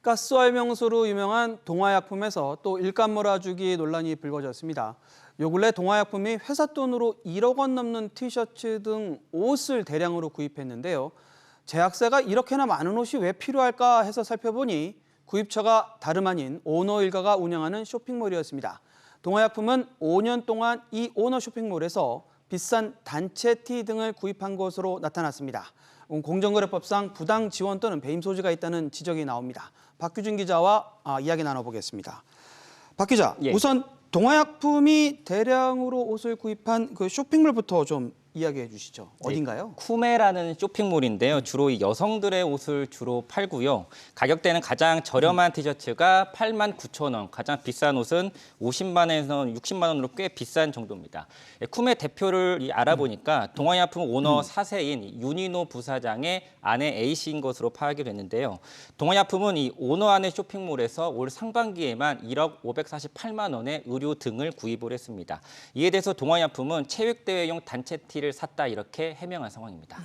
가스활 명소로 유명한 동화약품에서 또 일감 몰아주기 논란이 불거졌습니다. 요 근래 동화약품이 회사 돈으로 1억 원 넘는 티셔츠 등 옷을 대량으로 구입했는데요. 제약사가 이렇게나 많은 옷이 왜 필요할까 해서 살펴보니 구입처가 다름 아닌 오너 일가가 운영하는 쇼핑몰이었습니다. 동화약품은 5년 동안 이 오너 쇼핑몰에서 비싼 단체 티 등을 구입한 것으로 나타났습니다. 공정거래법상 부당 지원 또는 배임 소지가 있다는 지적이 나옵니다. 박규준 기자와 이야기 나눠보겠습니다. 박 기자, 우선 동화약품이 대량으로 옷을 구입한 그 쇼핑몰부터 좀 이야기해 주시죠. 어딘가요? 쿠메라는 쇼핑몰인데요. 주로 이 여성들의 옷을 주로 팔고요. 가격대는 가장 저렴한 티셔츠가 89,000원, 가장 비싼 옷은 50만 원에서 60만 원으로 꽤 비싼 정도입니다. 쿠메 대표를 알아보니까 동화약품 오너 사세인 윤인호 부사장의 아내 A씨인 것으로 파악이 됐는데요. 동화약품은 이 오너 안의 쇼핑몰에서 올 상반기에만 1억 548만 원의 의류 등을 구입을 했습니다. 이에 대해서 동화약품은 체육대회용 단체 티를 샀다 이렇게 해명한 상황입니다.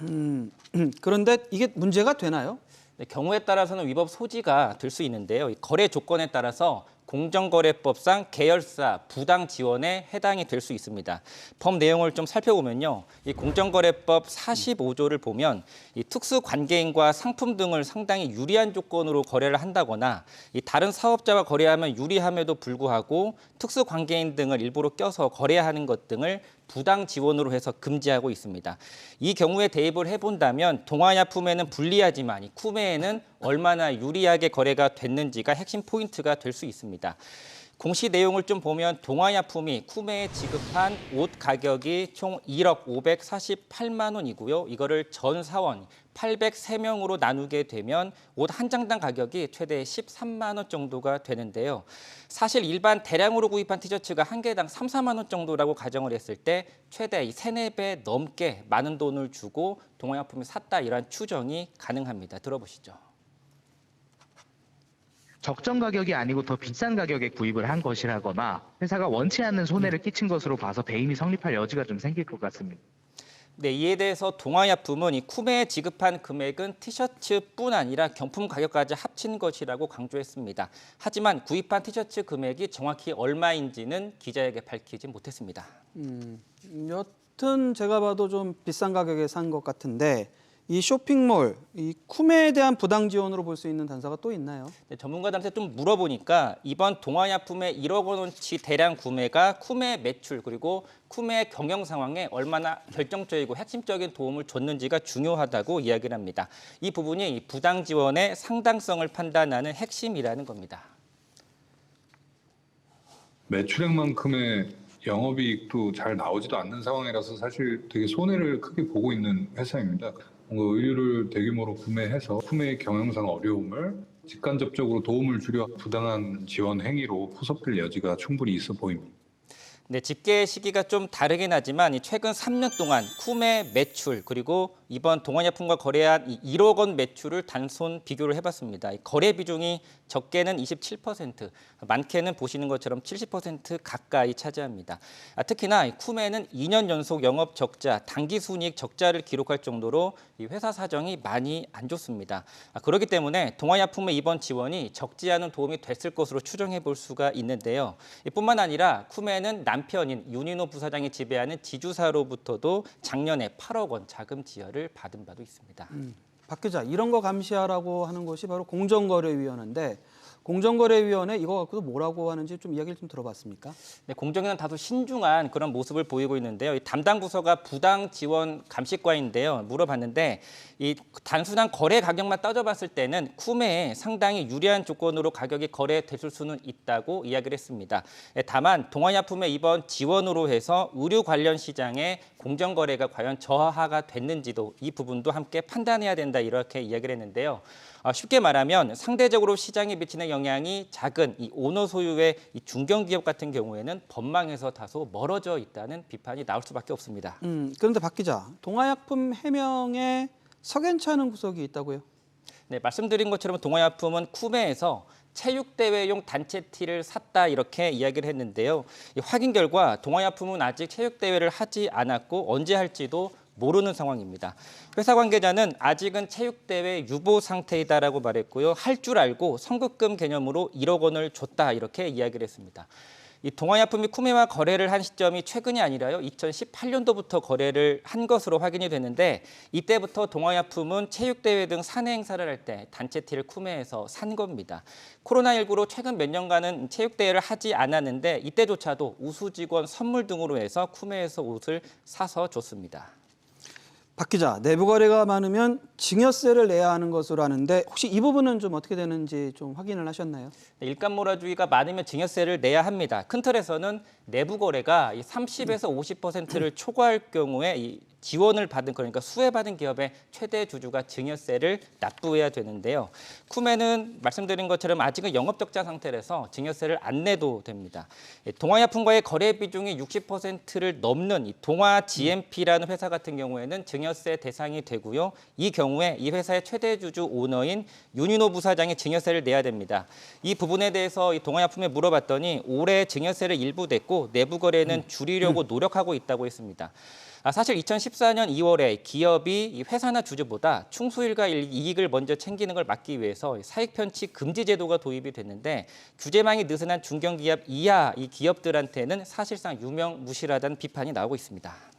그런데 이게 문제가 되나요? 네, 경우에 따라서는 위법 소지가 될 수 있는데요. 이 거래 조건에 따라서 공정거래법상 계열사 부당 지원에 해당이 될 수 있습니다. 법 내용을 좀 살펴보면요. 이 공정거래법 45조를 보면 이 특수 관계인과 상품 등을 상당히 유리한 조건으로 거래를 한다거나 이 다른 사업자와 거래하면 유리함에도 불구하고 특수 관계인 등을 일부러 껴서 거래하는 것 등을 부당 지원으로 해서 금지하고 있습니다. 이 경우에 대입을 해본다면 동화약품에는 불리하지만 이 쿠메에는 얼마나 유리하게 거래가 됐는지가 핵심 포인트가 될 수 있습니다. 공시 내용을 좀 보면 동화약품이 쿠메에 지급한 옷 가격이 총 1억 548만 원이고요. 이거를 전 사원 803명으로 나누게 되면 옷 한 장당 가격이 최대 13만 원 정도가 되는데요. 사실 일반 대량으로 구입한 티셔츠가 한 개당 3, 4만 원 정도라고 가정을 했을 때 최대 3, 4배 넘게 많은 돈을 주고 동화약품을 샀다 이러한 추정이 가능합니다. 들어보시죠. 적정 가격이 아니고 더 비싼 가격에 구입을 한 것이라거나 회사가 원치 않는 손해를 끼친 것으로 봐서 배임이 성립할 여지가 좀 생길 것 같습니다. 네, 이에 대해서 동화약품은 이 쿠메에 지급한 금액은 티셔츠뿐 아니라 경품 가격까지 합친 것이라고 강조했습니다. 하지만 구입한 티셔츠 금액이 정확히 얼마인지는 기자에게 밝히지 못했습니다. 여튼 제가 봐도 좀 비싼 가격에 산 것 같은데 이 쇼핑몰, 이 쿠메에 대한 부당 지원으로 볼 수 있는 단서가 또 있나요? 네, 전문가들한테 좀 물어보니까 이번 동화약품의 1억 원어치 대량 구매가 쿠메 매출 그리고 쿠메 경영 상황에 얼마나 결정적이고 핵심적인 도움을 줬는지가 중요하다고 이야기를 합니다. 이 부분이 이 부당 지원의 상당성을 판단하는 핵심이라는 겁니다. 매출액만큼의 영업이익도 잘 나오지도 않는 상황이라서 사실 되게 손해를 크게 보고 있는 회사입니다. 뭔가 의류를 대규모로 구매해서 쿠메의 경영상 어려움을 직간접적으로 도움을 주려 부당한 지원 행위로 포섭될 여지가 충분히 있어 보입니다. 네, 집계 시기가 좀 다르긴 하지만 최근 3년 동안 쿠메 매출 그리고 이번 동화약품과 거래한 1억 원 매출을 단순 비교를 해봤습니다. 거래 비중이 적게는 27%, 많게는 보시는 것처럼 70% 가까이 차지합니다. 특히나 쿠메는 2년 연속 영업 적자, 당기 순이익 적자를 기록할 정도로 이 회사 사정이 많이 안 좋습니다. 그렇기 때문에 동화약품의 이번 지원이 적지 않은 도움이 됐을 것으로 추정해 볼 수가 있는데요. 뿐만 아니라 쿠메는 남편인 윤인호 부사장이 지배하는 지주사로부터도 작년에 8억 원 자금 지원을 받은 바도 있습니다. 박 기자, 이런 거 감시하라고 하는 것이 바로 공정거래위원회인데 공정거래위원회 이거 갖고도 뭐라고 하는지 좀 이야기를 좀 들어봤습니까? 네, 공정위는 다소 신중한 그런 모습을 보이고 있는데요. 이 담당 부서가 부당 지원 감시과인데요. 물어봤는데 이 단순한 거래 가격만 따져봤을 때는 쿠메에 상당히 유리한 조건으로 가격이 거래됐을 수는 있다고 이야기를 했습니다. 다만 동화약품의 이번 지원으로 해서 의류 관련 시장의 공정거래가 과연 저하가 됐는지도 이 부분도 함께 판단해야 된다 이렇게 이야기를 했는데요. 쉽게 말하면 상대적으로 시장에 미치는 영향이 작은 이 오너 소유의 이 중견기업 같은 경우에는 법망에서 다소 멀어져 있다는 비판이 나올 수밖에 없습니다. 그런데 박 기자, 동화약품 해명에 석연치 않은 구석이 있다고요? 네, 말씀드린 것처럼 동화약품은 쿠메에서 체육대회용 단체 티를 샀다 이렇게 이야기를 했는데요. 확인 결과 동화약품은 아직 체육대회를 하지 않았고 언제 할지도 모르는 상황입니다. 회사 관계자는 아직은 체육대회 유보 상태이다라고 말했고요. 할 줄 알고 선급금 개념으로 1억 원을 줬다 이렇게 이야기를 했습니다. 이 동아약품이 쿠메와 거래를 한 시점이 최근이 아니라요. 2018년도부터 거래를 한 것으로 확인이 됐는데 이때부터 동아약품은 체육대회 등 사내 행사를 할 때 단체 티를 쿠메에서 산 겁니다. 코로나19로 최근 몇 년간은 체육대회를 하지 않았는데 이때조차도 우수 직원 선물 등으로 해서 쿠메에서 옷을 사서 줬습니다. 박 기자, 내부 거래가 많으면 증여세를 내야 하는 것으로 아는데 혹시 이 부분은 좀 어떻게 되는지 좀 확인을 하셨나요? 일감 몰아주기가 많으면 증여세를 내야 합니다. 큰 틀에서는 내부 거래가 30에서 50%를 초과할 경우에 이 지원을 받은 그러니까 수혜받은 기업의 최대 주주가 증여세를 납부해야 되는데요. 쿠메는 말씀드린 것처럼 아직은 영업적자 상태라서 증여세를 안 내도 됩니다. 동아약품과의 거래 비중이 60%를 넘는 이 동아 GMP라는 회사 같은 경우에는 증여세 대상이 되고요. 이 경우에 이 회사의 최대 주주 오너인 윤인호 부사장이 증여세를 내야 됩니다. 이 부분에 대해서 이 동아약품에 물어봤더니 올해 증여세를 일부 냈고 내부 거래는 줄이려고 노력하고 있다고 했습니다. 사실 2014년 2월에 기업이 이 회사나 주주보다 충수일가 이익을 먼저 챙기는 걸 막기 위해서 사익 편취 금지 제도가 도입이 됐는데 규제망이 느슨한 중견기업 이하 이 기업들한테는 사실상 유명무실하다는 비판이 나오고 있습니다.